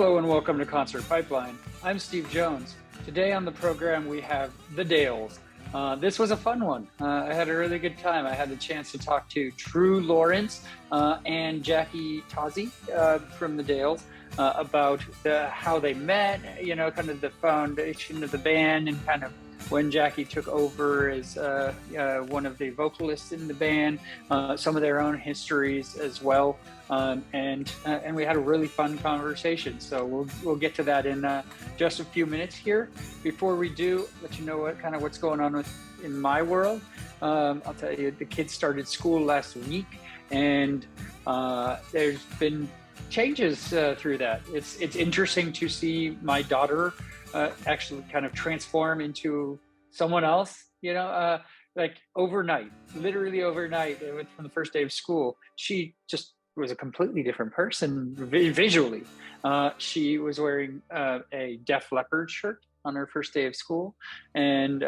Hello and welcome to Concert Pipeline. I'm Steve Jones. Today on the program we have the Dales. This was a fun one. I had a really good time. I had the chance to talk to Drew Lawrence and Jackie Tozzi from the Dales about how they met, kind of the foundation of the band and kind of when Jackie took over as one of the vocalists in the band, some of their own histories as well. And we had a really fun conversation. So we'll get to that in just a few minutes here. Before we do, let you know what's going on in my world. I'll tell you, the kids started school last week, and there's been changes through that. It's interesting to see my daughter actually kind of transform into someone else, like overnight, literally overnight. From the first day of school, she just was a completely different person visually. She was wearing a Def Leppard shirt on her first day of school, and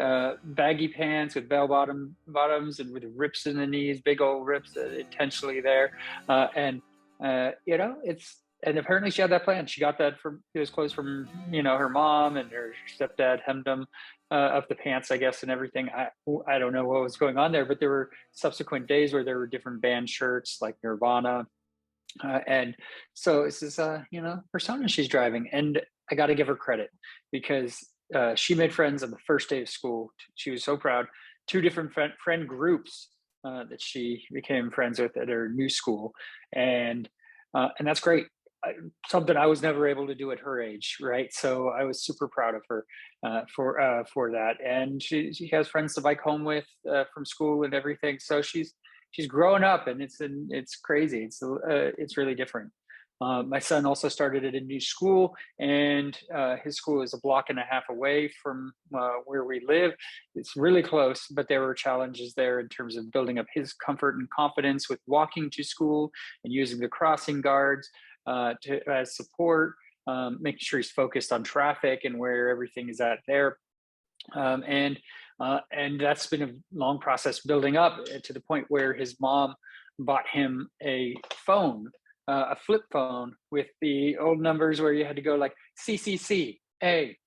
baggy pants with bottoms and with rips in the knees, big old rips intentionally there. And apparently she had that plan. She got that from those clothes from, her mom, and her stepdad hemmed them up the pants, I guess, and everything. I don't know what was going on there, but there were subsequent days where there were different band shirts like Nirvana. And so this is, persona she's driving. And I got to give her credit because she made friends on the first day of school. She was so proud. 2 different friend groups that she became friends with at her new school. And that's great. Something I was never able to do at her age, right? So I was super proud of her for that. And she has friends to bike home with from school and everything. So she's growing up, and it's crazy. It's really different. My son also started at a new school, and his school is a block and a half away from where we live. It's really close, but there were challenges there in terms of building up his comfort and confidence with walking to school and using the crossing guards as support, making sure he's focused on traffic and where everything is at there. And that's been a long process building up to the point where his mom bought him a phone, a flip phone with the old numbers where you had to go like CCC, A,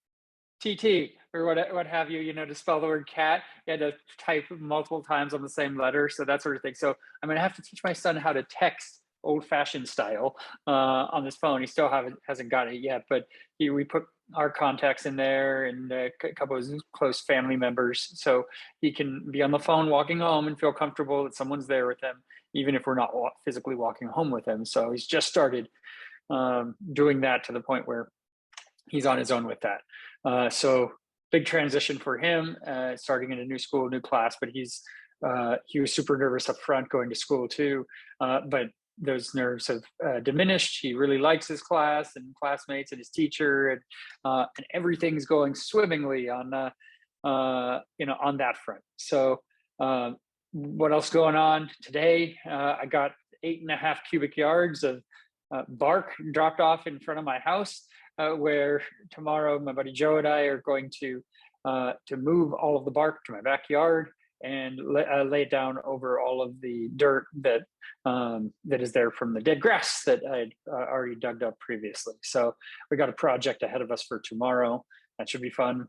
TT, or what have you, to spell the word cat. You had to type multiple times on the same letter. So that sort of thing. So I'm going to have to teach my son how to text old-fashioned style on this phone. He still hasn't got it yet, but we put our contacts in there and a couple of close family members, so he can be on the phone walking home and feel comfortable that someone's there with him, even if we're not physically walking home with him. So he's just started doing that to the point where he's on his own with that. So big transition for him, starting in a new school, new class, but he was super nervous up front going to school too, but those nerves have diminished. He really likes his class and classmates and his teacher, and everything's going swimmingly on that front. So what else going on today? I got 8.5 cubic yards of bark dropped off in front of my house, where tomorrow my buddy Joe and I are going to move all of the bark to my backyard and lay it down over all of the dirt that is there from the dead grass that I'd already dug up previously. So we got a project ahead of us for tomorrow. That should be fun.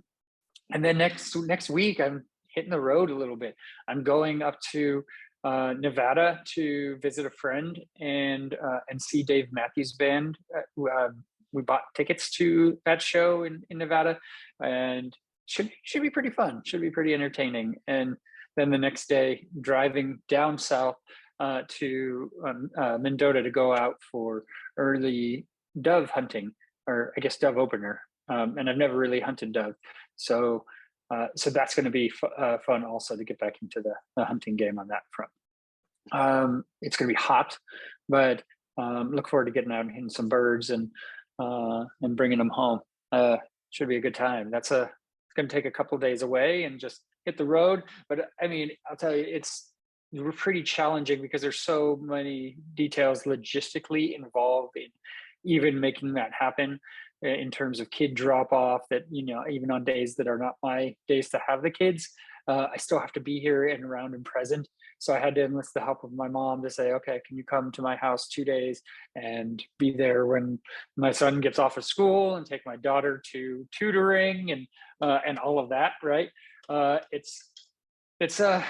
And then next week, I'm hitting the road a little bit. I'm going up to Nevada to visit a friend and see Dave Matthews Band. We bought tickets to that show in Nevada, and should be pretty fun. Should be pretty entertaining. And then the next day, driving down south to Mendota to go out for early dove hunting, or I guess dove opener. And I've never really hunted dove, so that's going to be fun also to get back into the hunting game on that front. It's going to be hot, but look forward to getting out and hitting some birds and bringing them home. Should be a good time. It's going to take a couple of days away and just hit the road. But I mean, I'll tell you, it's pretty challenging because there's so many details logistically involved in even making that happen in terms of kid drop off that, even on days that are not my days to have the kids, I still have to be here and around and present. So I had to enlist the help of my mom to say, okay, can you come to my house 2 days and be there when my son gets off of school and take my daughter to tutoring and all of that, right? It's a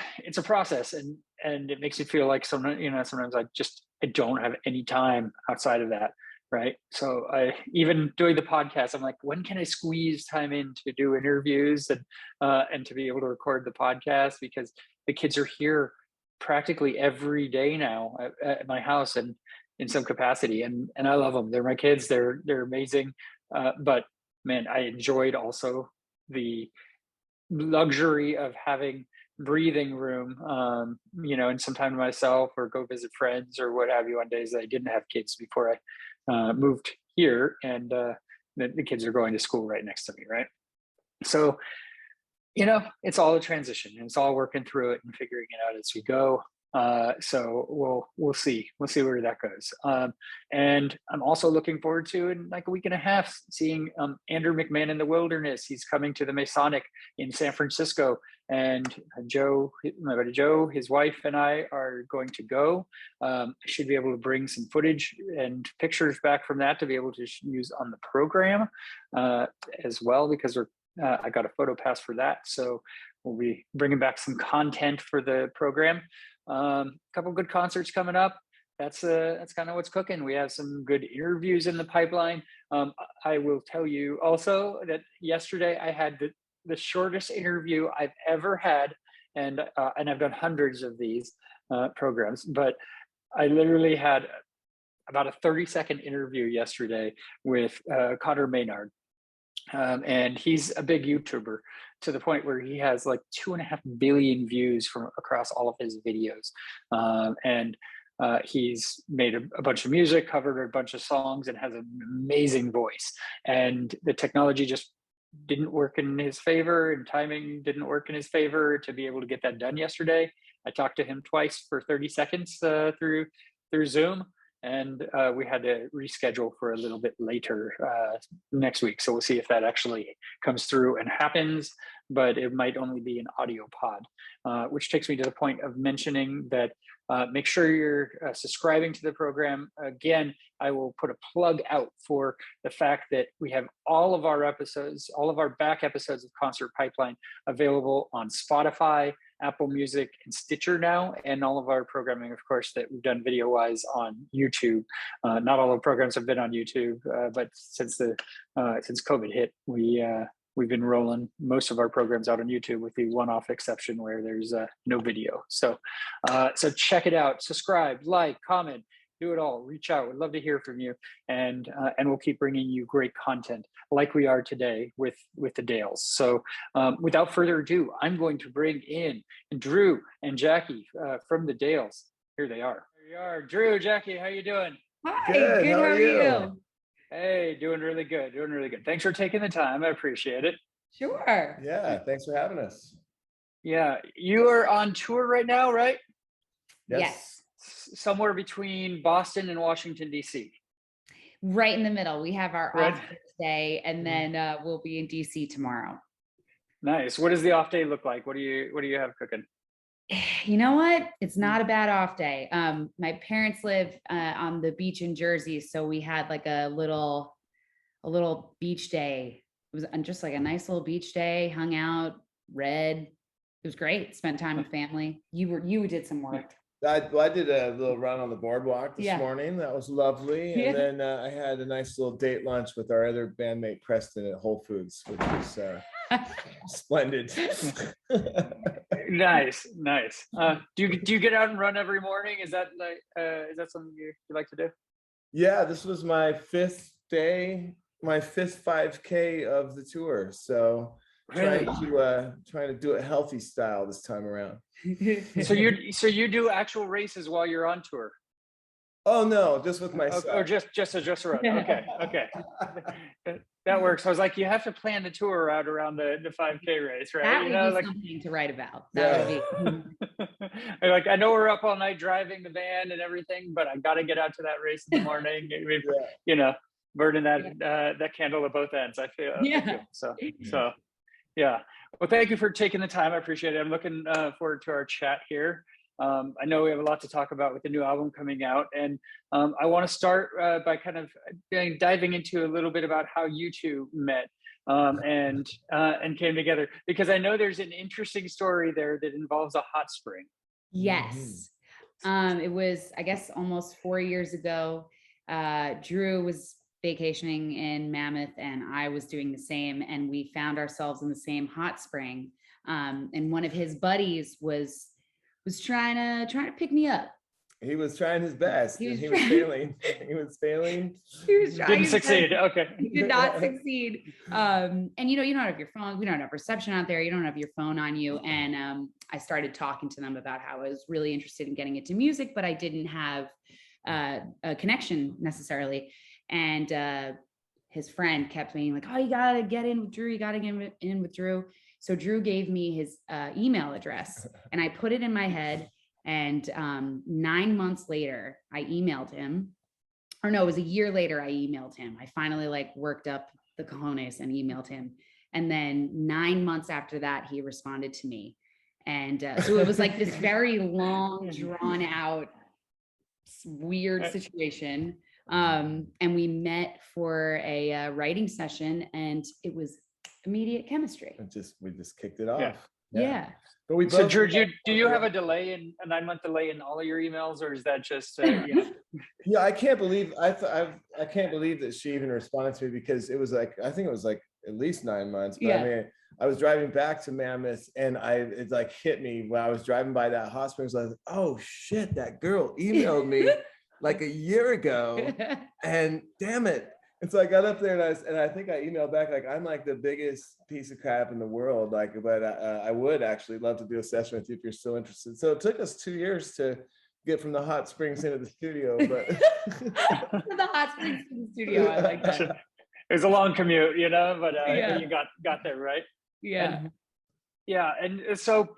process, and it makes you feel like sometimes I don't have any time outside of that, right? So even doing the podcast, I'm like, when can I squeeze time in to do interviews and to be able to record the podcast, because the kids are here practically every day now at my house and in some capacity, and I love them. They're my kids. They're amazing. But man, I enjoyed also the luxury of having breathing room, and some time to myself, or go visit friends or what have you on days that I didn't have kids before I moved here, and the kids are going to school right next to me, right? So, it's all a transition, and it's all working through it and figuring it out as we go. So we'll see where that goes. And I'm also looking forward to, in like a week and a half, seeing Andrew McMahon in the Wilderness. He's coming to the Masonic in San Francisco, and my buddy Joe, his wife, and I are going to go. I should be able to bring some footage and pictures back from that to be able to use on the program as well, because I got a photo pass for that. So we'll be bringing back some content for the program. A couple good concerts coming up. That's kind of what's cooking. We have some good interviews in the pipeline. I will tell you also that yesterday I had the shortest interview I've ever had, and I've done hundreds of these programs, but I literally had about a 30-second interview yesterday with Connor Maynard. And he's a big YouTuber, to the point where he has like 2.5 billion views from across all of his videos. And he's made a bunch of music, covered a bunch of songs, and has an amazing voice. And the technology just didn't work in his favor, and timing didn't work in his favor to be able to get that done yesterday. I talked to him twice for 30 seconds through Zoom. And we had to reschedule for a little bit later next week. So we'll see if that actually comes through and happens, but it might only be an audio pod, which takes me to the point of mentioning that make sure you're subscribing to the program. Again, I will put a plug out for the fact that we have all of our episodes, all of our back episodes of Concert Pipeline available on Spotify, Apple Music, and Stitcher now, and all of our programming, of course, that we've done video-wise on YouTube. Not all the programs have been on YouTube, but since COVID hit, we've been rolling most of our programs out on YouTube, with the one-off exception where there's no video. So check it out, subscribe, like, comment, do it all. Reach out. We'd love to hear from you, and we'll keep bringing you great content like we are today with the Dales. So without further ado, I'm going to bring in Drew and Jackie from the Dales. Here they are. Here you are, Drew, Jackie. How you doing? Hi. Good. How are you? Hey, doing really good. Thanks for taking the time. I appreciate it. Sure. Yeah, thanks for having us. Yeah, you are on tour right now, right? Yes. Somewhere between Boston and Washington, D.C. Right in the middle. We have our off day, and then we'll be in D.C. tomorrow. Nice. What does the off day look like? What do you have cooking? You know what? It's not a bad off day. My parents live on the beach in Jersey, so we had like a little beach day. It was just like a nice little beach day. Hung out, read. It was great. Spent time with family. You did some work. I did a little run on the boardwalk this morning. That was lovely. And then I had a nice little date lunch with our other bandmate Preston at Whole Foods, which was splendid. Nice. Do you get out and run every morning? Is that something you like to do? Yeah, this was my fifth 5K of the tour. So really? trying to do it healthy style this time around. So you do actual races while you're on tour? Oh no, just with myself. Or just a run. Okay. That works. I was like, you have to plan the tour out around the 5K race, right? That would be something to write about. That would be. Like, I know we're up all night driving the van and everything, but I got to get out to that race in the morning. Burning that candle at both ends. I feel. So Yeah. Well, thank you for taking the time. I appreciate it. I'm looking forward to our chat here. I know we have a lot to talk about with the new album coming out, and I want to start by kind of diving into a little bit about how you two met and came together, because I know there's an interesting story there that involves a hot spring. Yes. It was, I guess, almost 4 years ago. Drew was vacationing in Mammoth and I was doing the same, and we found ourselves in the same hot spring. And one of his buddies was trying to pick me up. He was trying his best. He was failing. He was failing. He was trying. Didn't succeed. Okay. He did not succeed. And you don't have your phone. We don't have reception out there. You don't have your phone on you. And I started talking to them about how I was really interested in getting into music, but I didn't have a connection necessarily. And his friend kept being like, "Oh, you gotta get in with Drew. You gotta get in with Drew." So Drew gave me his email address, and I put it in my head. And 9 months later, I emailed him. Or no, it was a year later, I emailed him. I finally worked up the cojones and emailed him. And then 9 months after that, he responded to me. And so it was like this very long, drawn out, weird situation. And we met for a writing session, and it was immediate chemistry. We just kicked it off. Yeah. But we both, so Drew, do you have a 9-month delay in all of your emails, or is that just Yeah, I can't believe I can't believe that she even responded to me, because it was I think it was at least 9 months. But I mean, I was driving back to Mammoth, and it hit me when I was driving by that hospital. I was like, oh shit, that girl emailed me like a year ago, and damn it. And so I got up there, and I think I emailed back I'm like the biggest piece of crap in the world, but I would actually love to do a session with you if you're still interested. So it took us 2 years to get from the hot springs into the studio, but the hot springs to the studio, I like that. It was a long commute, but you got there, right? Yeah. And so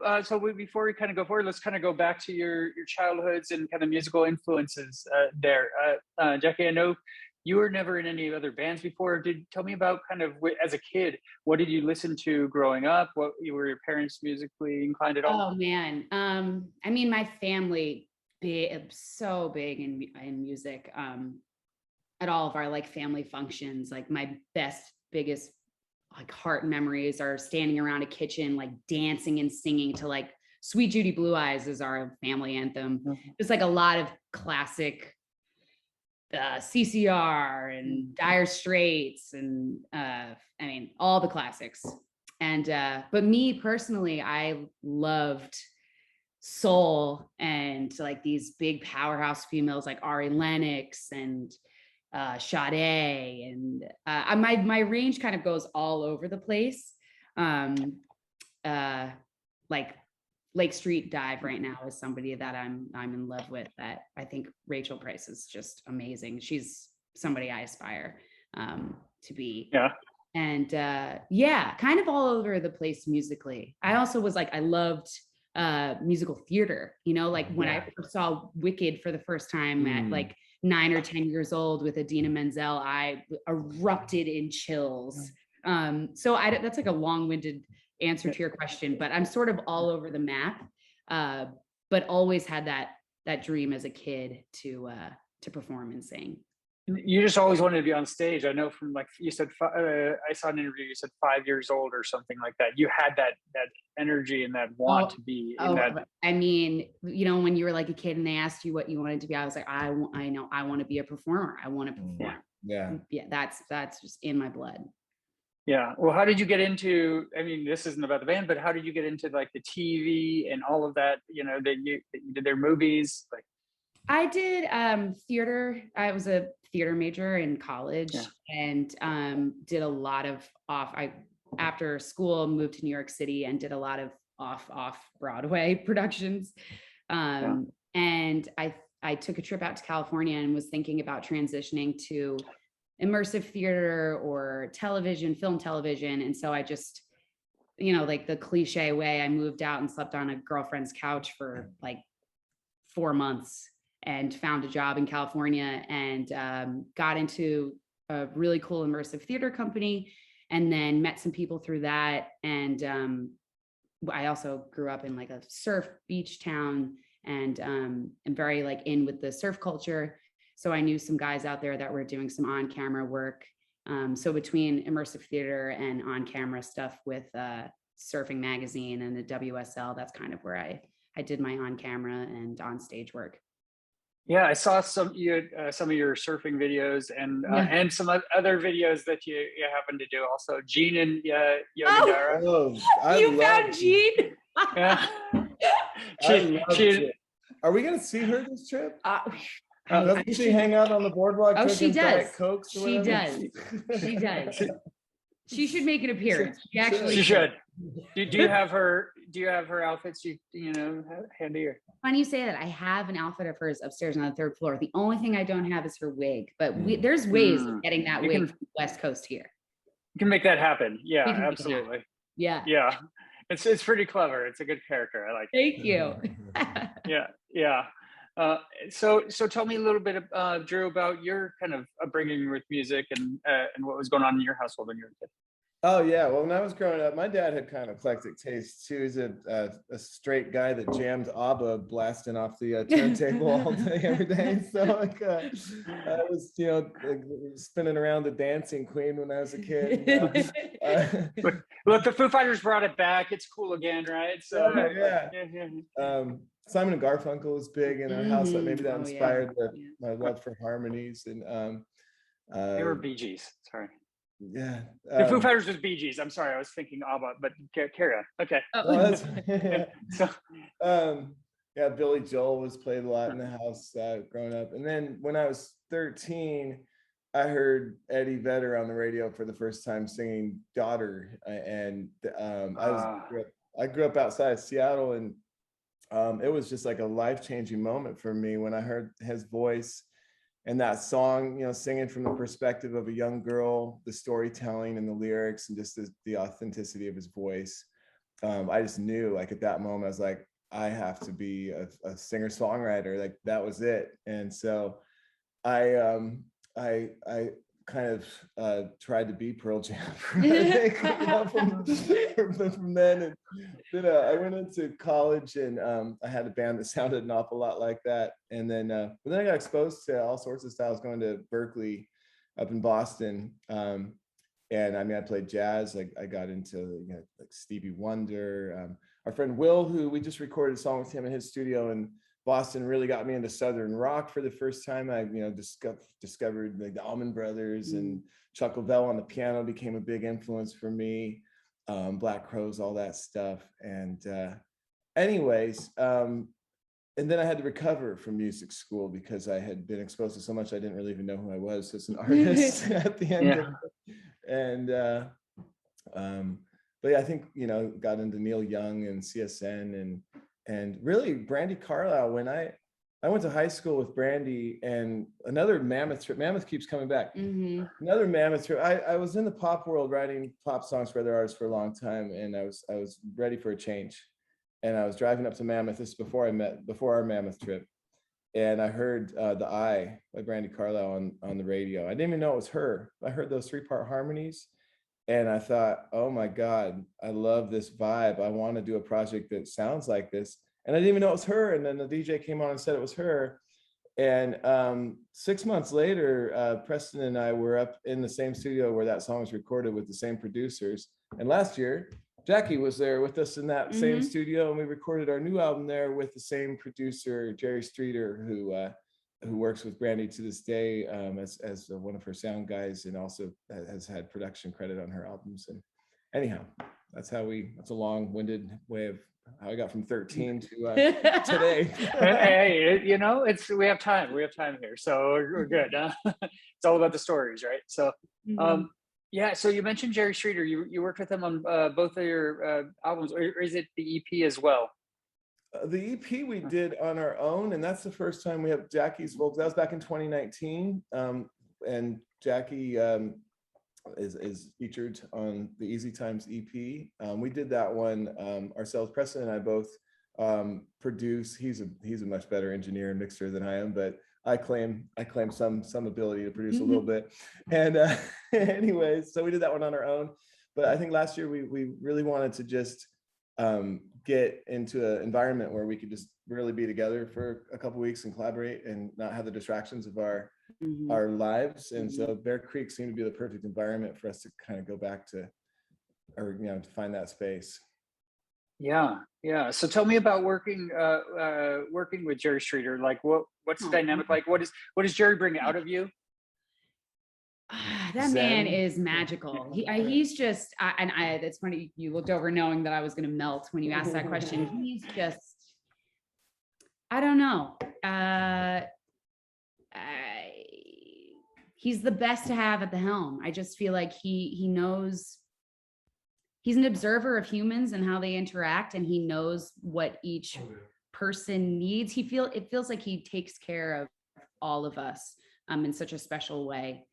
before we kind of go forward, let's kind of go back to your childhoods and kind of musical influences there. Jackie, I know you were never in any other bands before. Tell me about kind of, as a kid, what did you listen to growing up? What were your parents musically inclined at all? Oh man. I mean, my family so big in music. At all of our family functions, my biggest heart memories are standing around a kitchen, dancing and singing to Sweet Judy Blue Eyes is our family anthem. Mm-hmm. Just a lot of classic CCR and Dire Straits and I mean all the classics. And but me personally, I loved soul and these big powerhouse females like Ari Lennox and Sade, and my range kind of goes all over the place. Lake Street Dive right now is somebody that I'm in love with, that I think Rachel Price is just amazing. She's somebody I aspire to be. Yeah. And kind of all over the place musically. I also was I loved musical theater, when I saw Wicked for the first time at 9 or 10 years old with Idina Menzel, I erupted in chills. So that's a long-winded answer to your question, but I'm sort of all over the map, but always had that dream as a kid to perform and sing. You just always wanted to be on stage. I know from you said, I saw an interview, you said 5 years old or something like that. You had that energy and that want to be in that. I mean, when you were a kid and they asked you what you wanted to be, I was like, I know I want to be a performer. I want to perform. Yeah. That's just in my blood. Yeah. Well, how did you get into, I mean, this isn't about the band, but how did you get into the TV and all of that, that you did their movies? I did theater. I was a theater major in college and did a lot of after school, moved to New York City and did a lot of off Broadway productions. And I took a trip out to California and was thinking about transitioning to immersive theater or film television. And so I just, the cliche way, I moved out and slept on a girlfriend's couch for 4 months and found a job in California and got into a really cool immersive theater company and then met some people through that. And I also grew up in like a surf beach town, and am very like in with the surf culture. So I knew some guys out there that were doing some on-camera work. So between immersive theater and on-camera stuff with Surfing Magazine and the WSL, that's kind of where I did my on-camera and on-stage work. Yeah, I saw some of your surfing videos and some other videos that you happen to do also. Gene and Yogadara. You found Gene? Yeah. Are we gonna see her this trip? Doesn't she she hang out on the boardwalk? Oh, she does. Cokes She does. She does. She should make an appearance. She should. Do you have her outfits handy? Or? Funny you say that. I have an outfit of hers upstairs on the 3rd floor. The only thing I don't have is her wig, but there's ways of getting that wig from the West Coast here. You can make that happen. Yeah, absolutely. Yeah. Yeah. It's pretty clever. It's a good character. I like it. Thank you. Yeah. So tell me a little bit, Drew, about your kind of upbringing with music and what was going on in your household when you were a kid. Oh yeah, well, when I was growing up, my dad had kind of eclectic tastes too. He's a straight guy that jammed ABBA blasting off the turntable all day, every day. So like, I was, spinning around the Dancing Queen when I was a kid. Look, the Foo Fighters brought it back. It's cool again, right? So yeah. Simon and Garfunkel was big in our house. So maybe that inspired my love for harmonies. And they were Bee Gees. Sorry. Yeah, the Foo Fighters was Bee Gees. I'm sorry, I was thinking ABBA, but carry on. Okay. Billy Joel was played a lot in the house growing up, and then when I was 13, I heard Eddie Vedder on the radio for the first time singing "Daughter," and I grew up outside of Seattle, and it was just like a life-changing moment for me when I heard his voice. And that song, singing from the perspective of a young girl, the storytelling and the lyrics and just the authenticity of his voice. I just knew, like, at that moment, I was like, I have to be a singer-songwriter. Like, that was it. And so I kind of tried to be Pearl Jam from then. And then I went into college, and I had a band that sounded an awful lot like that. And then, but then I got exposed to all sorts of styles, going to Berkeley up in Boston. And I mean, I played jazz. I got into like Stevie Wonder. Our friend Will, who we just recorded a song with him in his studio in Boston, really got me into Southern rock for the first time. I discovered like the Allman Brothers, and Chuck Leavell on the piano became a big influence for me. Black Crowes, all that stuff. And and then I had to recover from music school because I had been exposed to so much I didn't really even know who I was as an artist at the end of it. And but yeah, I think got into Neil Young and CSN and really Brandy Carlisle. When I went to high school with Brandy, and another Mammoth trip. Mammoth keeps coming back. Another Mammoth trip. I was in the pop world writing pop songs for other artists for a long time, and I was ready for a change. And I was driving up to Mammoth. This is before our Mammoth trip, and I heard "The Eye" by Brandy Carlisle on the radio. I didn't even know it was her. I heard those 3-part harmonies, and I thought, oh my God, I love this vibe. I want to do a project that sounds like this. And I didn't even know it was her. And then the DJ came on and said it was her. And 6 months later, Preston and I were up in the same studio where that song was recorded with the same producers. And last year, Jackie was there with us in that same studio, and we recorded our new album there with the same producer, Jerry Streeter, who works with Brandy to this day as one of her sound guys, and also has had production credit on her albums. And anyhow, that's a long-winded way of how I got from 13 to today. Hey, we have time. We have time here, so we're good. It's all about the stories, right? So, so you mentioned Jerry Streeter. You worked with him on both of your albums, or is it the EP as well? The EP we did on our own, and that's the first time we have Jackie's vocals. That was back in 2019, and Jackie is featured on the Easy Times EP. We did that one ourselves. Preston and I both produce. He's a much better engineer and mixer than I am, but I claim some ability to produce a little bit. And anyways, so we did that one on our own. But I think last year we really wanted to just get into an environment where we could just really be together for a couple weeks and collaborate and not have the distractions of our lives. And so Bear Creek seemed to be the perfect environment for us to kind of go back to, or to find that space. Yeah. So tell me about working with Jerry Streeter. Like, what's the dynamic like? What does Jerry bring out of you? That man is magical. He's just, it's funny, you looked over knowing that I was going to melt when you asked that question. He's just, I don't know. He's the best to have at the helm. I just feel like he knows, he's an observer of humans and how they interact, and he knows what each person needs. It feels like he takes care of all of us in such a special way.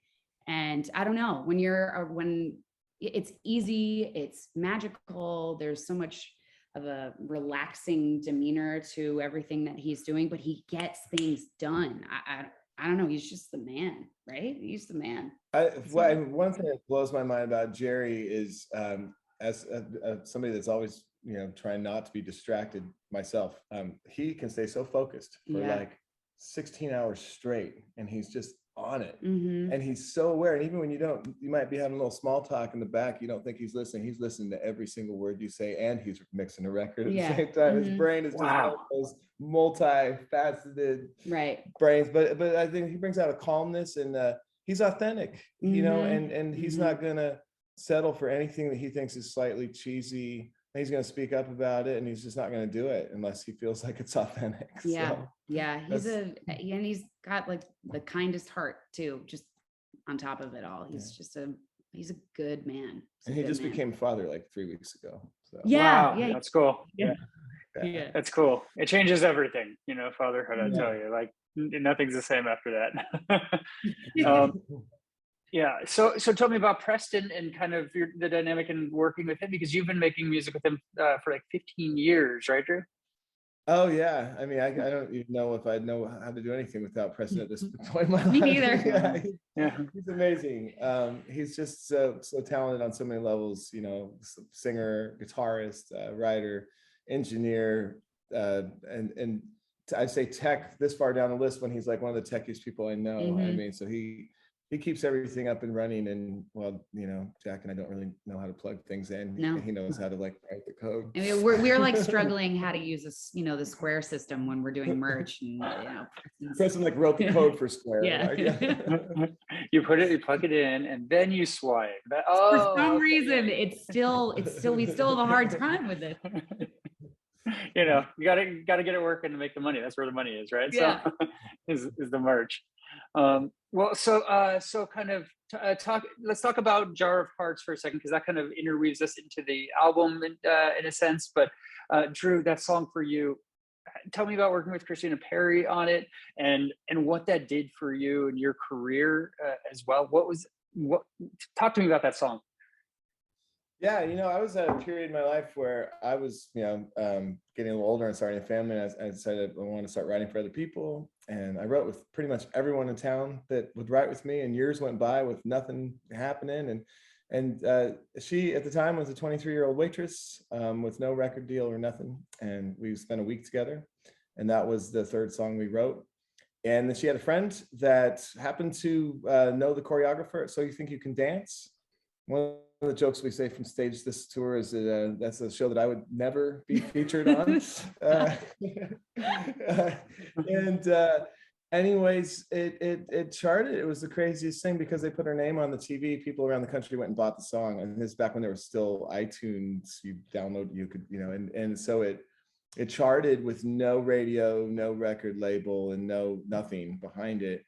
And I don't know, when it's easy, it's magical. There's so much of a relaxing demeanor to everything that he's doing, but he gets things done. I don't know. He's just the man, right? He's the man. One thing that blows my mind about Jerry is, as somebody that's always, trying not to be distracted myself, he can stay so focused for like 16 hours straight, and he's just on it. And he's so aware. And even when you might be having a little small talk in the back, you don't think he's listening to every single word you say, and he's mixing a record at the same time. His brain is just one of those multifaceted brains, but I think he brings out a calmness, and he's authentic, and he's not gonna settle for anything that he thinks is slightly cheesy. He's going to speak up about it, and he's just not going to do it unless he feels like it's authentic. He's got like the kindest heart too, just on top of it all. He's a good man. And he just became father like 3 weeks ago. So. That's cool. That's cool. It changes everything, fatherhood. I tell you, like nothing's the same after that. So tell me about Preston and kind of the dynamic in working with him, because you've been making music with him for like 15 years, right, Drew? Oh yeah. I mean, I don't even know if I know how to do anything without Preston at this point in my life. Me neither. He's amazing. He's just so talented on so many levels, singer, guitarist, writer, engineer, and I'd say tech this far down the list when he's like one of the techiest people I know. I mean, so he keeps everything up and running, and Jack and I don't really know how to plug things in. No. He knows how to like write the code. I mean, we're like struggling how to use this, the Square system when we're doing merch, and Preston like wrote the code for Square. You plug it in, and then you swipe. For some reason, we still have a hard time with it. You gotta get it working to make the money. That's where the money is, right? So is the merch. Let's talk about Jar of Hearts for a second, because that kind of interweaves us into the album in a sense. But Drew, that song for you, tell me about working with Christina Perri on it, and what that did for you and your career as well. Talk to me about that song. Yeah, I was at a period in my life where I was, getting a little older and starting a family. And I decided I wanted to start writing for other people. And I wrote with pretty much everyone in town that would write with me. And years went by with nothing happening. And she, at the time, was a 23-year-old waitress with no record deal or nothing. And we spent a week together. And that was the third song we wrote. And then she had a friend that happened to know the choreographer. So You Think You Can Dance? One of the jokes we say from stage this tour is that that's a show that I would never be featured on. Anyways, it charted. It was the craziest thing because they put her name on the TV. People around the country went and bought the song. And this is back when there was still iTunes. You could, and so it charted with no radio, no record label, and nothing behind it.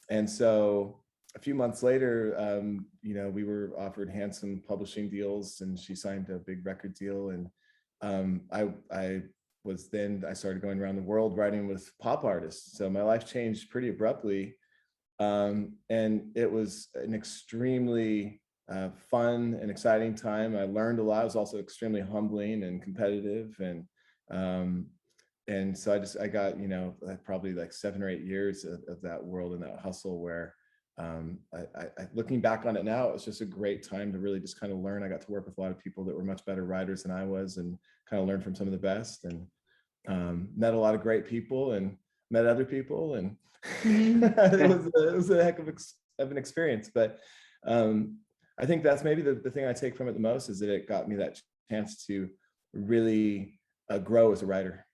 And so a few months later, we were offered handsome publishing deals, and she signed a big record deal. And I started going around the world writing with pop artists. So my life changed pretty abruptly. And it was an extremely fun and exciting time. I learned a lot. It was also extremely humbling and competitive. And and so I got, you know, like probably like 7 or 8 years of that world and that hustle where looking back on it now, it was just a great time to really just kind of learn. I got to work with a lot of people that were much better riders than I was, and kind of learn from some of the best, and met a lot of great people and met other people, and it was a heck of an experience. But I think that's maybe the thing I take from it the most, is that it got me that chance to really grow as a writer.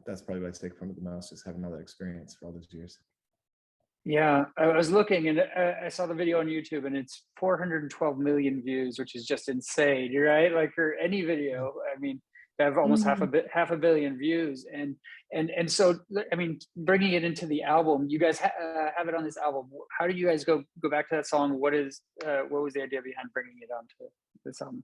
That's probably what I take from it the most, is having all that experience for all those years. Yeah, I was looking, and I saw the video on YouTube, and it's 412 million views, which is just insane. You're right, like for any video, I mean, they have almost half a billion views, and so I mean, bringing it into the album, you guys have it on this album. How do you guys go back to that song? What was the idea behind bringing it onto this album?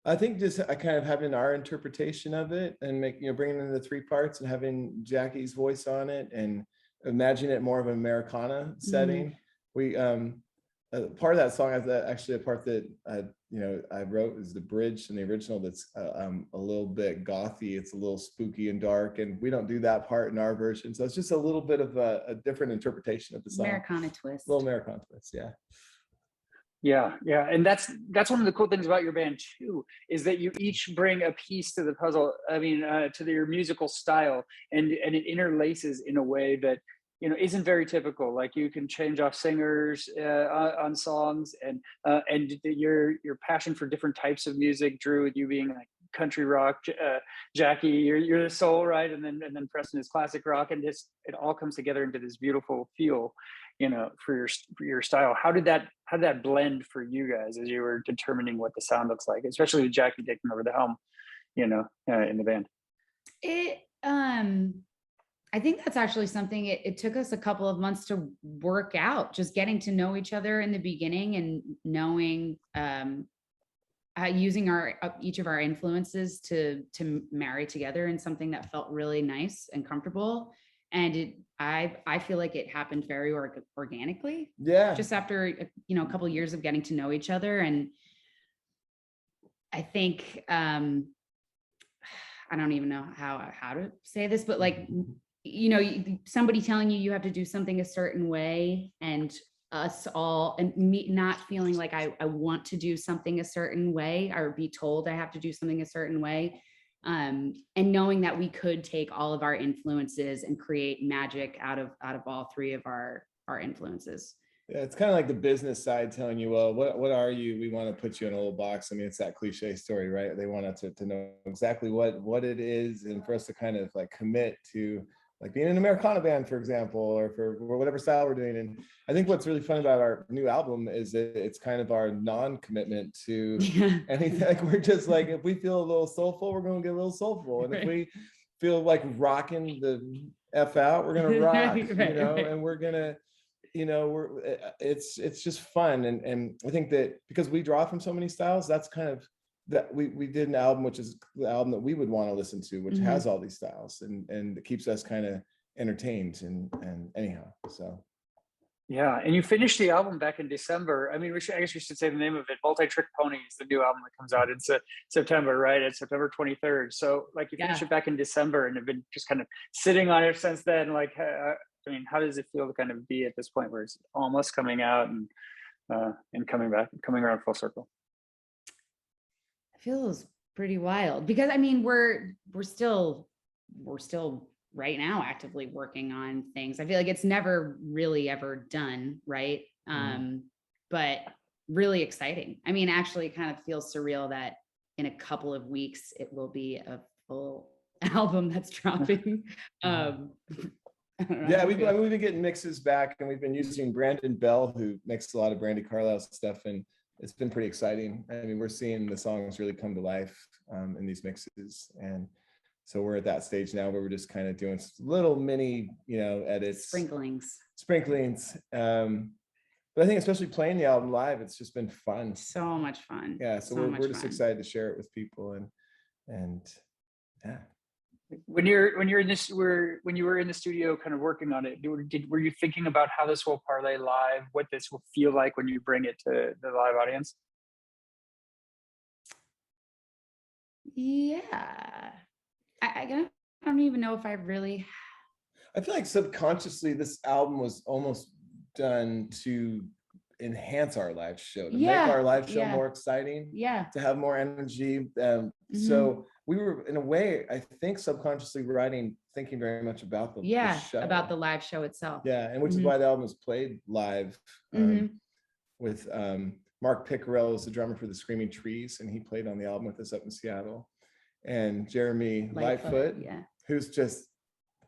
I think just kind of having our interpretation of it, and bringing in the 3 parts and having Jackie's voice on it, and imagine it more of an Americana setting. We part of that song is actually a part that I wrote, is the bridge in the original, that's a little bit gothy. It's a little spooky and dark, and we don't do that part in our version, so it's just a little bit of a different interpretation of the song. Americana twist. Little Americana twist, yeah. Yeah, and that's one of the cool things about your band too, is that you each bring a piece to the puzzle. I mean, to your musical style, and it interlaces in a way that, you know, isn't very typical. Like, you can change off singers on songs, and your passion for different types of music, Drew, with you being like country rock, Jackie, you're the soul, right? And then Preston is classic rock, and it all comes together into this beautiful feel, you know, for your style. How did that blend for you guys as you were determining what the sound looks like, especially with Jackie taking over the helm, you know, in the band? I think that's actually something it took us a couple of months to work out, just getting to know each other in the beginning, and knowing using each of our influences to marry together in something that felt really nice and comfortable. And I feel like it happened very organically. Yeah. Just after, you know, a couple of years of getting to know each other. And I think, I don't even know how to say this, but like, you know, somebody telling you have to do something a certain way, and us all, and me not feeling like I want to do something a certain way, or be told I have to do something a certain way. And knowing that we could take all of our influences and create magic out of all 3 of our influences. Yeah, it's kind of like the business side telling you, well, what are you? We want to put you in a little box. I mean, it's that cliche story, right? They want us to know exactly what it is, and for us to kind of like commit to, like, being an Americana band, for example, or for whatever style we're doing. And I think what's really fun about our new album is that it's kind of our non-commitment to anything. Like, we're just like, if we feel a little soulful, we're going to get a little soulful. And if we feel like rocking the F out, we're going to rock, you know, and we're going to, you know, it's just fun. And I think that because we draw from so many styles, that's kind of, that we did an album, which is the album that we would want to listen to, which has all these styles, and it keeps us kind of entertained and anyhow. So yeah, and you finished the album back in December. I mean, I guess we should say the name of it. Multi Trick Pony is the new album that comes out in September, right? It's September 23rd. So like, you finished it back in December, and have been just kind of sitting on it since then. Like, I mean, how does it feel to kind of be at this point where it's almost coming out and coming around full circle? Feels pretty wild, because I mean, we're still right now actively working on things. I feel like it's never really ever done, right? But really exciting. I mean, actually, it kind of feels surreal that in a couple of weeks it will be a full album that's dropping. Yeah, we've been getting mixes back, and we've been using Brandon Bell, who mixed a lot of Brandy Carlisle stuff, and it's been pretty exciting. I mean, we're seeing the songs really come to life in these mixes, and so we're at that stage now where we're just kind of doing little mini, you know, edits, sprinklings. But I think especially playing the album live, it's just been fun. So much fun. Yeah, so we're just excited to share it with people, and yeah. When you were in the studio kind of working on it, were you thinking about how this will parlay live, what this will feel like when you bring it to the live audience? Yeah, I don't even know if I really. I feel like subconsciously this album was almost done to enhance our live show, to make our live show more exciting, to have more energy. So we were, in a way, I think subconsciously thinking very much about the show. About the live show itself. Yeah, and which is why the album was played live with Mark Piccarello is the drummer for the Screaming Trees, and he played on the album with us up in Seattle. And Jeremy Lightfoot, who's just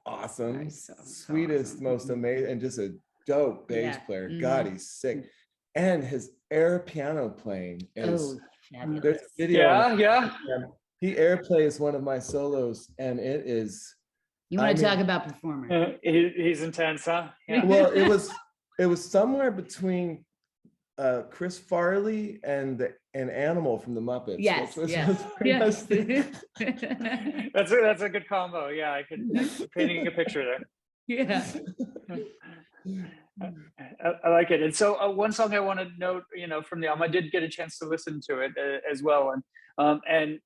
awesome, sweetest, most amazing, and just a dope bass player. God, he's sick. And his air piano playing is there's a video. He air plays one of my solos, and it is. You want to talk about performer? He's intense, huh? Yeah. Well, it was somewhere between Chris Farley and Animal from the Muppets. Yes, that's a good combo. Yeah, I'm painting a picture there. Yeah. I like it. And so one song I want to note, from the album, I did get a chance to listen to it as well, and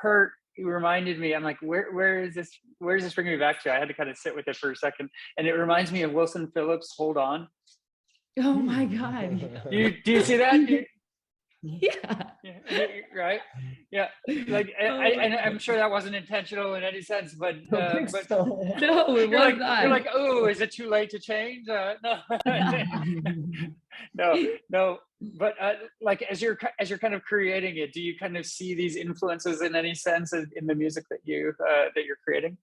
Hurt reminded me. I'm like, where is this bringing me back to? I had to kind of sit with it for a second, and it reminds me of Wilson Phillips' "Hold On." Oh my God! Do you see that? Yeah. Right. Yeah. Like, I'm sure that wasn't intentional in any sense, but no, it was not. You're like, oh, is it too late to change? No, no. But like, as you're kind of creating it, do you kind of see these influences in any sense in the music that you're creating?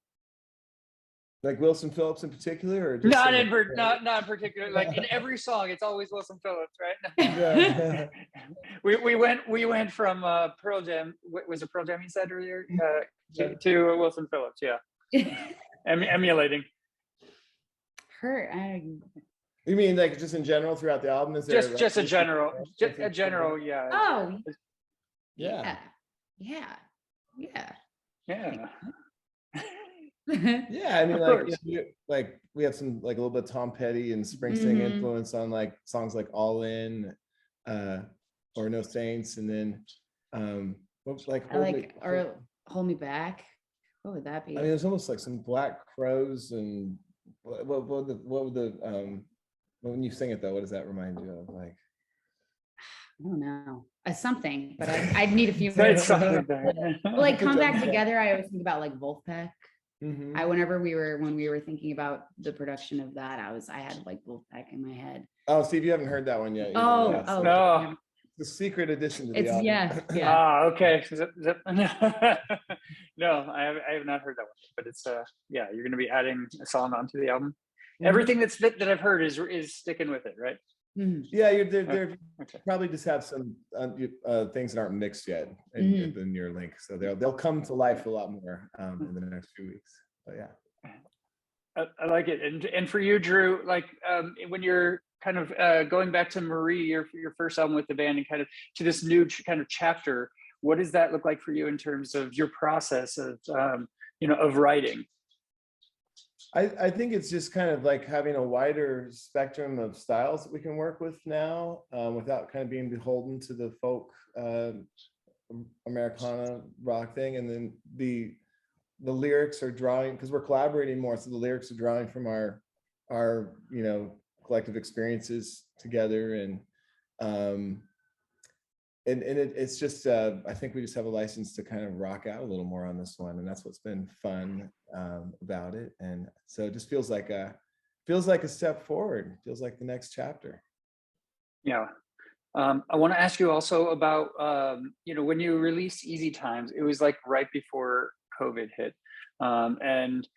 Like Wilson Phillips in particular, or just not in particular. Like in every song, it's always Wilson Phillips, right? we went from Pearl Jam. Was it Pearl Jam you said earlier? To Wilson Phillips, yeah. Emulating. Hurt. You mean like just in general throughout the album? Is there just a general, yeah. Oh. Yeah. Yeah. Yeah, I mean, like we have some like a little bit of Tom Petty and Springsteen influence on like songs like All In, or No Saints, and then Hold Me Back. What would that be? I mean, there's almost like some Black Crows, and what would the when you sing it though, what does that remind you of? Like, I don't know, something, but I'd need a few minutes. Like Come Back Together, I always think about like Wolfpack. When we were thinking about the production of that, I had like Wolfpack in my head. Oh, Steve, you haven't heard that one yet. No. The secret addition to the album. Yeah. Okay. No, I have not heard that one, but it's you're going to be adding a song onto the album. Everything that I've heard is sticking with it, right? Yeah, they're probably just have some things that aren't mixed yet in your link, so they'll come to life a lot more in the next few weeks. But yeah, I like it. And for you, Drew, like when you're kind of going back to Marie, your first album with the band, and kind of to this new kind of chapter, what does that look like for you in terms of your process of of writing? I think it's just kind of like having a wider spectrum of styles that we can work with now, without kind of being beholden to the folk Americana rock thing. And then the lyrics are drawing, because we're collaborating more, so the lyrics are drawing from our collective experiences together, and it's just I think we just have a license to kind of rock out a little more on this one, and that's what's been fun about it. And so it just feels like a step forward, feels like the next chapter. Yeah. I want to ask you also about when you released Easy Times, it was like right before COVID hit, and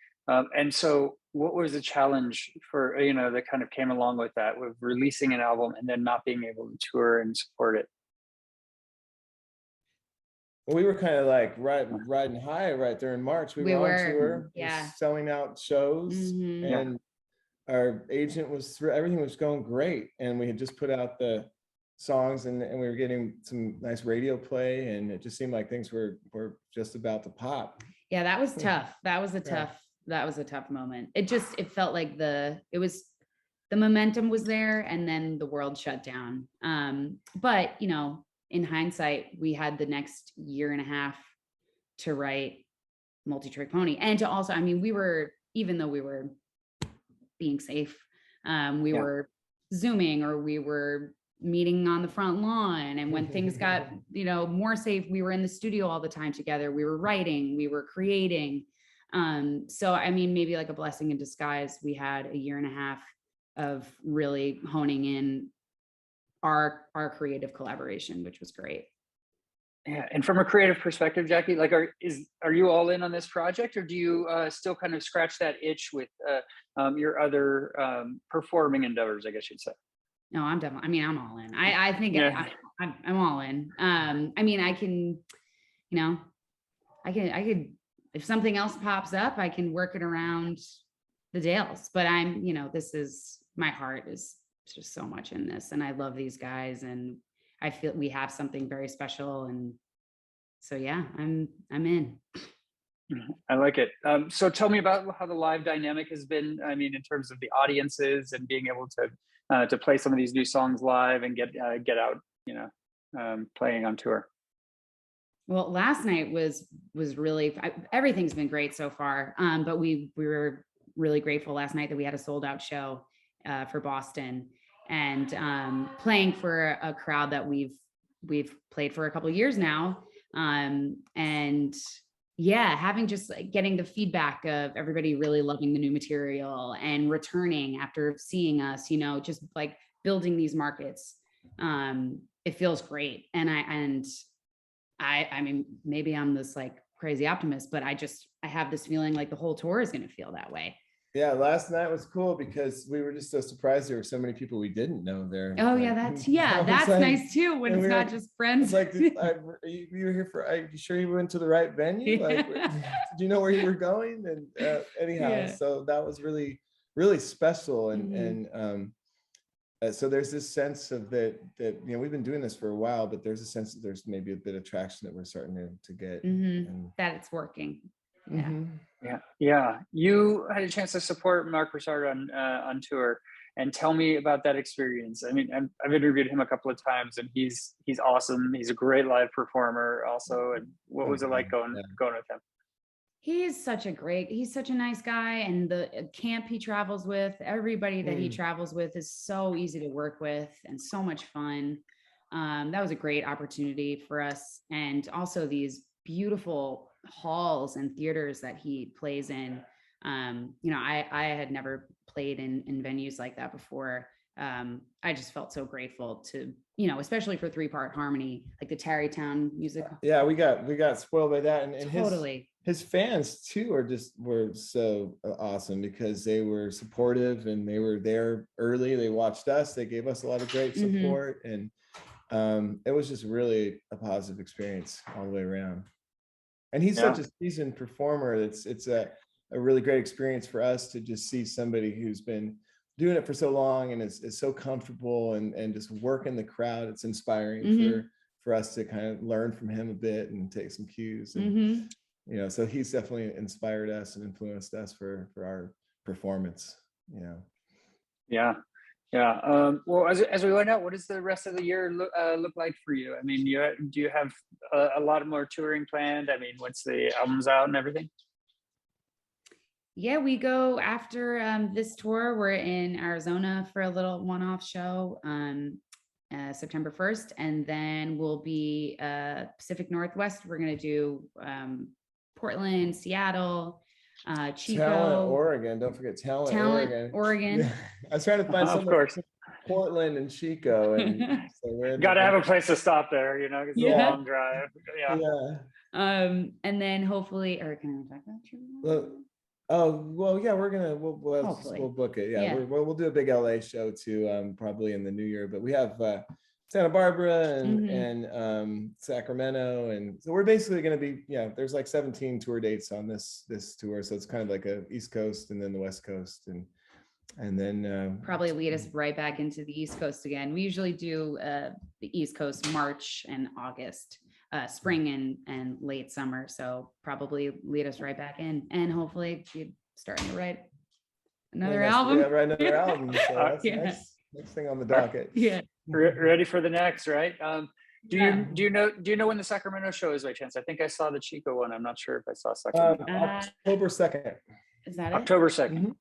so what was the challenge for that kind of came along with that, with releasing an album and then not being able to tour and support it? We were kind of like riding high right there in March. We were on tour, selling out shows, and our agent was everything was going great, and we had just put out the songs, and we were getting some nice radio play, and it just seemed like things were just about to pop. Yeah, that was tough. That was a tough moment. It felt like the momentum was there, and then the world shut down. But in hindsight, we had the next year and a half to write multi-trick pony. And to also, I mean, even though we were being safe, we were Zooming, or we were meeting on the front lawn. And when things got, more safe, we were in the studio all the time together. We were writing, we were creating. So, I mean, maybe like a blessing in disguise, we had a year and a half of really honing in our creative collaboration, which was great. Yeah, and from a creative perspective, Jackie, like, are you all in on this project, or do you still kind of scratch that itch with your other performing endeavors, I guess you'd say? No, I'm definitely, I mean, I'm all in. I think I'm all in. I mean, I can, I could, if something else pops up, I can work it around the Dales, but my heart is just so much in this, and I love these guys, and I feel we have something very special. And so, yeah, I'm in. I like it. So tell me about how the live dynamic has been. I mean, in terms of the audiences and being able to play some of these new songs live and get out, playing on tour. Well, last night was really, everything's been great so far. But we were really grateful last night that we had a sold out show for Boston, and playing for a crowd that we've played for a couple of years now. And yeah, having just like getting the feedback of everybody really loving the new material and returning after seeing us, just like building these markets. It feels great. And I mean, maybe I'm this like crazy optimist, but I have this feeling like the whole tour is going to feel that way. Yeah, last night was cool because we were just so surprised there were so many people we didn't know there. Oh, yeah, that's like, nice too, when it's not just friends. It's like, you were here are you sure you went to the right venue? Like, did you know where you were going? And anyhow, so that was really, really special. And so there's this sense of that we've been doing this for a while, but there's a sense that there's maybe a bit of traction that we're starting to get. And that it's working. Yeah. You had a chance to support Marc Broussard on tour, and tell me about that experience. I mean, I've interviewed him a couple of times, and he's awesome. He's a great live performer also. And what was it like going with him? He's such a nice guy, and the camp he travels with, everybody that he travels with is so easy to work with and so much fun. That was a great opportunity for us. And also these beautiful halls and theaters that he plays in. I had never played in venues like that before. I just felt so grateful to, especially for 3-part harmony, like the Tarrytown music. Yeah, we got spoiled by that. And totally. His fans too were so awesome because they were supportive and they were there early. They watched us. They gave us a lot of great support, and it was just really a positive experience all the way around. And he's such a seasoned performer. It's a really great experience for us to just see somebody who's been doing it for so long and is so comfortable and just working the crowd. It's inspiring for us to kind of learn from him a bit and take some cues. And so he's definitely inspired us and influenced us for our performance. Yeah. Well, as we went out, what does the rest of the year look like for you? I mean, do you have a lot more touring planned? I mean, once the album's out and everything? Yeah, we go after this tour. We're in Arizona for a little one-off show September 1st, and then we'll be Pacific Northwest. We're going to do Portland, Seattle, Chico, Talent, Oregon. Don't forget Talent, Oregon. Yeah. I was trying to find somewhere. Portland and Chico, and so got to have a place to stop there, because it's a long drive. And then hopefully, or can I talk about you? We'll book it. We'll do a big LA show too, probably in the new year. But we have Santa Barbara and Sacramento, and so we're basically going to be there's like 17 tour dates on this tour, so it's kind of like a East Coast and then the West Coast, and then probably lead us right back into the East Coast again. We usually do the East Coast March and August, spring and late summer, so probably lead us right back in, and hopefully you're starting to write another album. Write another album. So that's next thing on the docket. Ready for the next, right? Do you know when the Sacramento show is by chance? I think I saw the Chico one. I'm not sure if I saw Sacramento. October 2nd. Is that it? October 2nd. Mm-hmm.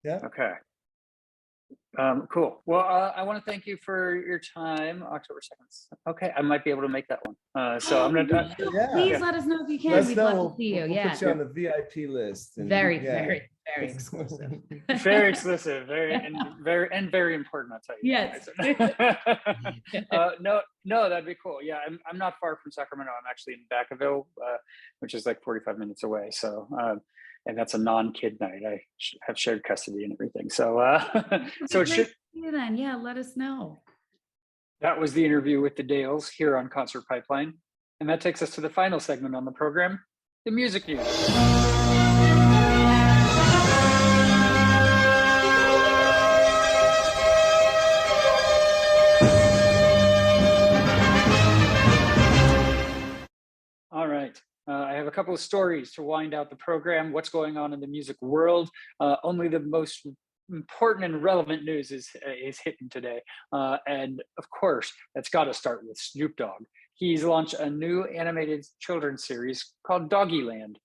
Yeah. Okay. Cool. Well, I want to thank you for your time. October 2nd. Okay, I might be able to make that one. So I'm gonna. Please let us know if you can. We'd love to see you. We'll put you on the VIP list. Very exclusive. Very exclusive. Very important. I'll tell you. Yes. No, that'd be cool. Yeah, I'm not far from Sacramento. I'm actually in Vacaville, which is like 45 minutes away. So. And that's a non-kid night. I have shared custody and everything. So, so it should. Then, yeah, let us know. That was the interview with the Dales here on Concert Pipeline, and that takes us to the final segment on the program, the music news. All right. I have a couple of stories to wind out the program. What's going on in the music world? Only the most important and relevant news is hitting today. And of course, that's got to start with Snoop Dogg. He's launched a new animated children's series called Doggyland.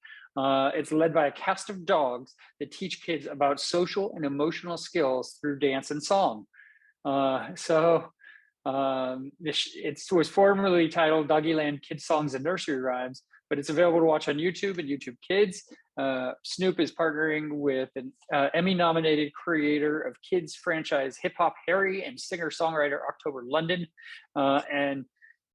It's led by a cast of dogs that teach kids about social and emotional skills through dance and song. It was formerly titled Doggyland Kids Songs and Nursery Rhymes, but it's available to watch on YouTube and YouTube Kids. Snoop is partnering with an Emmy-nominated creator of kids franchise Hip Hop Harry and singer-songwriter October London. And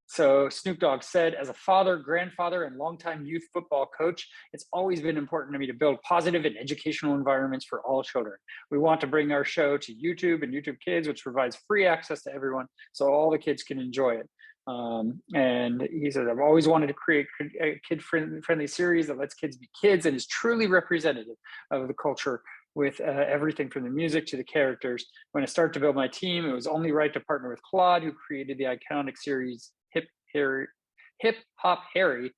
so Snoop Dogg said, as a father, grandfather, and longtime youth football coach, it's always been important to me to build positive and educational environments for all children. We want to bring our show to YouTube and YouTube Kids, which provides free access to everyone so all the kids can enjoy it. And he said, I've always wanted to create a kid-friendly series that lets kids be kids and is truly representative of the culture with everything from the music to the characters. When I started to build my team, it was only right to partner with Claude, who created the iconic series Hip Hop Harry,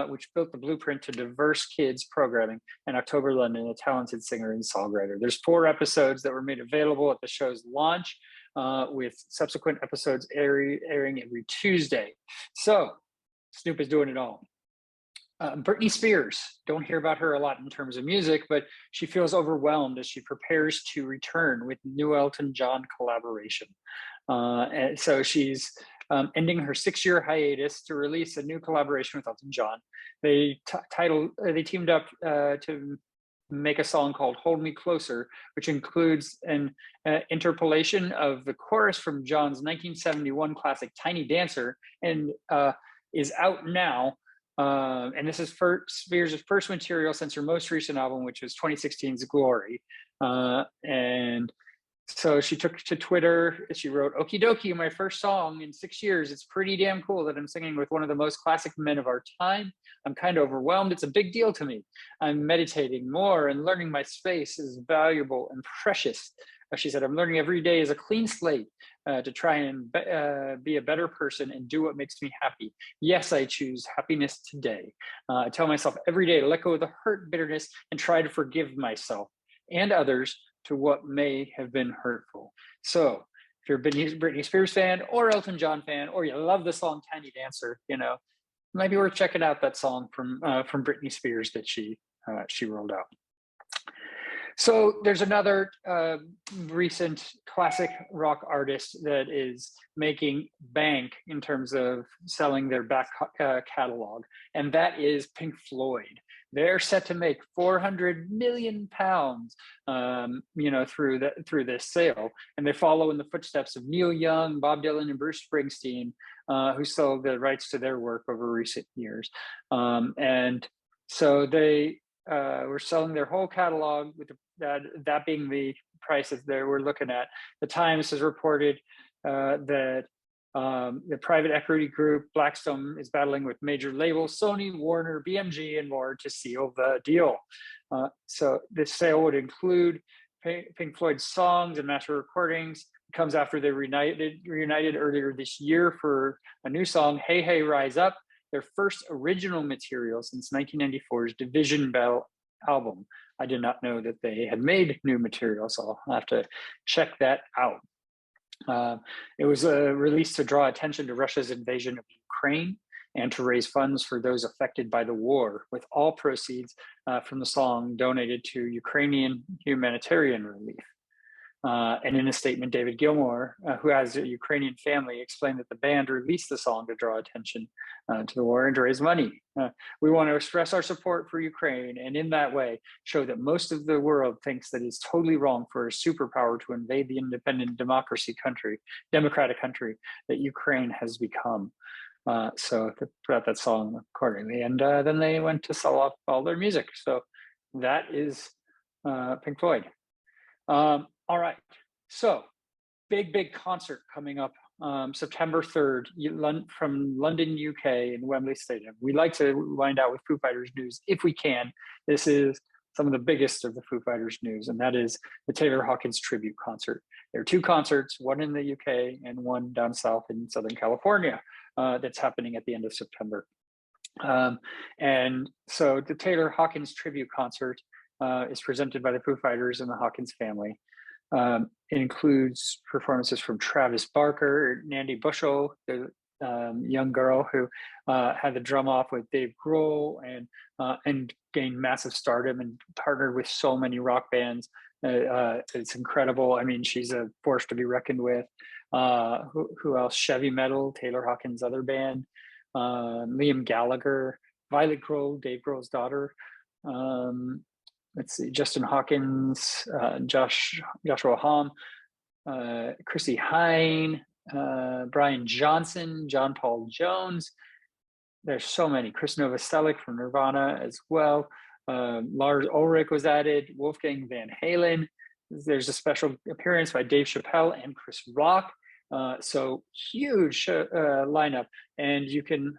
which built the blueprint to diverse kids programming, and October London, a talented singer and songwriter. There's 4 episodes that were made available at the show's launch, with subsequent episodes airing every Tuesday. So Snoop is doing it all. Britney Spears, don't hear about her a lot in terms of music, but she feels overwhelmed as she prepares to return with new Elton John collaboration. And so she's ending her 6-year hiatus to release a new collaboration with Elton John. They teamed up to make a song called Hold Me Closer, which includes an interpolation of the chorus from John's 1971 classic Tiny Dancer, and is out now. And this is Spears' first material since her most recent album, which was 2016's Glory. And so she took to Twitter, she wrote, "Okie dokie, my first song in 6 years. It's pretty damn cool that I'm singing with one of the most classic men of our time. I'm kind of overwhelmed. It's a big deal to me. I'm meditating more and learning my space is valuable and precious." She said, "I'm learning every day is a clean slate to try and be a better person and do what makes me happy. Yes, I choose happiness today. I tell myself every day to let go of the hurt, bitterness, and try to forgive myself and others to what may have been hurtful." So if you're a Britney Spears fan or Elton John fan, or you love the song Tiny Dancer, it might be worth checking out that song from Britney Spears that she rolled out. So there's another recent classic rock artist that is making bank in terms of selling their back catalog, and that is Pink Floyd. They're set to make £400 million, through this sale, and they follow in the footsteps of Neil Young, Bob Dylan, and Bruce Springsteen, who sold the rights to their work over recent years. And so they were selling their whole catalog, with that being the prices they were looking at. The Times has reported that the private equity group Blackstone is battling with major labels, Sony, Warner, BMG, and more to seal the deal. So this sale would include Pink Floyd's songs and master recordings. It comes after they reunited earlier this year for a new song, Hey Hey Rise Up, their first original material since 1994's Division Bell album. I did not know that they had made new material, so I'll have to check that out. It was released to draw attention to Russia's invasion of Ukraine and to raise funds for those affected by the war, with all proceeds from the song donated to Ukrainian humanitarian relief. And in a statement, David Gilmour, who has a Ukrainian family, explained that the band released the song to draw attention to the war and to raise money. We want to express our support for Ukraine, and in that way, show that most of the world thinks that it's totally wrong for a superpower to invade the independent democratic country that Ukraine has become. So they put out that song accordingly, and then they went to sell off all their music. So that is Pink Floyd. All right, so big concert coming up September 3rd from London, UK in Wembley Stadium. We like to wind out with Foo Fighters news if we can. This is some of the biggest of the Foo Fighters news, and that is the Taylor Hawkins tribute concert. There are two concerts, one in the UK and one down south in Southern California, that's happening at the end of September. And so the Taylor Hawkins tribute concert is presented by the Foo Fighters and the Hawkins family. It includes performances from Travis Barker, Nandi Bushell, the young girl who had the drum off with Dave Grohl and gained massive stardom and partnered with so many rock bands. It's incredible. I mean, she's a force to be reckoned with. Who else? Chevy Metal, Taylor Hawkins' other band, Liam Gallagher, Violet Grohl, Dave Grohl's daughter. Let's see, Justin Hawkins, Joshua Hom, Chrissy Hine, Brian Johnson, John Paul Jones. There's so many. Chris Novoselic from Nirvana as well. Lars Ulrich was added, Wolfgang Van Halen. There's a special appearance by Dave Chappelle and Chris Rock. So huge lineup, and you can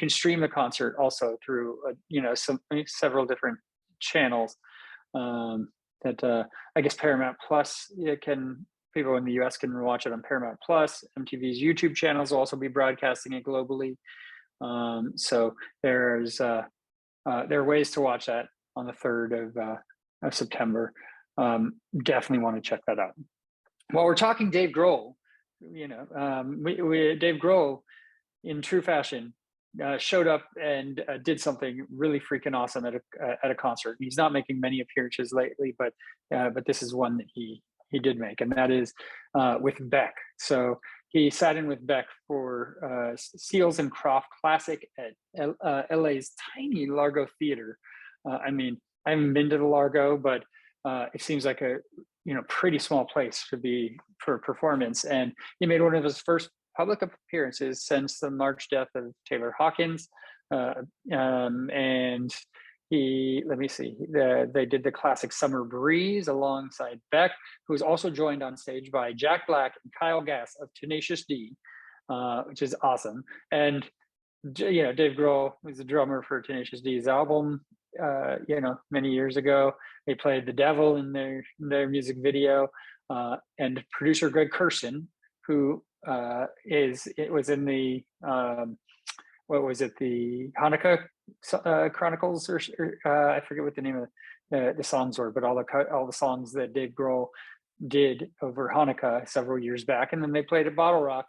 stream the concert also through several different channels that I guess Paramount Plus people in the US can watch it on Paramount Plus. MTV's YouTube channels will also be broadcasting it globally. So there are ways to watch that on the 3rd of September. Definitely want to check that out. While we're talking Dave Grohl, Dave Grohl, in true fashion, showed up and did something really freaking awesome at a concert. He's not making many appearances lately, but this is one that he did make, and that is with Beck. So he sat in with Beck for Seals and Croft Classic at LA's tiny Largo Theater. I mean, I haven't been to the Largo, but it seems like a pretty small place for a performance. And he made one of his first public appearances since the March death of Taylor Hawkins. And they did the classic Summer Breeze alongside Beck, who was also joined on stage by Jack Black and Kyle Gass of Tenacious D, which is awesome. And Dave Grohl was the drummer for Tenacious D's album, many years ago. They played The Devil in their music video, and producer Greg Kurstin, who was in the the Hanukkah Chronicles, or I forget what the name of the songs were, but all the songs that Dave Grohl did over Hanukkah several years back, and then they played at Bottle Rock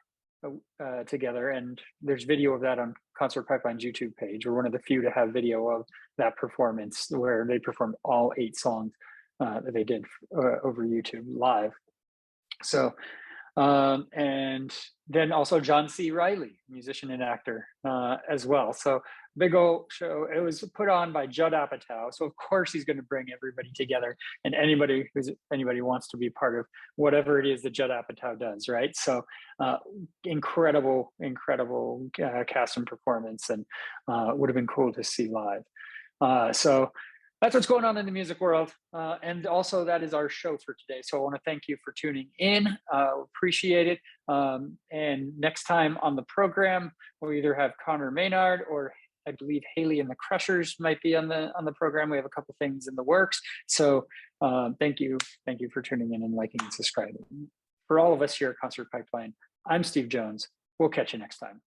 together, and there's video of that on Concert Pipeline's YouTube page. We're one of the few to have video of that performance where they performed all 8 songs that they did over YouTube live. So and then also John C. Reilly, musician and actor, as well. So big old show. It was put on by Judd Apatow. So of course he's going to bring everybody together, and anybody wants to be part of whatever it is that Judd Apatow does, right? So incredible cast and performance, and would have been cool to see live. So that's what's going on in the music world. And also that is our show for today. So I want to thank you for tuning in. Appreciate it. And next time on the program, we'll either have Connor Maynard, or I believe Haley and the Crushers might be on the program. We have a couple things in the works. So thank you for tuning in and liking and subscribing. For all of us here at Concert Pipeline, I'm Steve Jones. We'll catch you next time.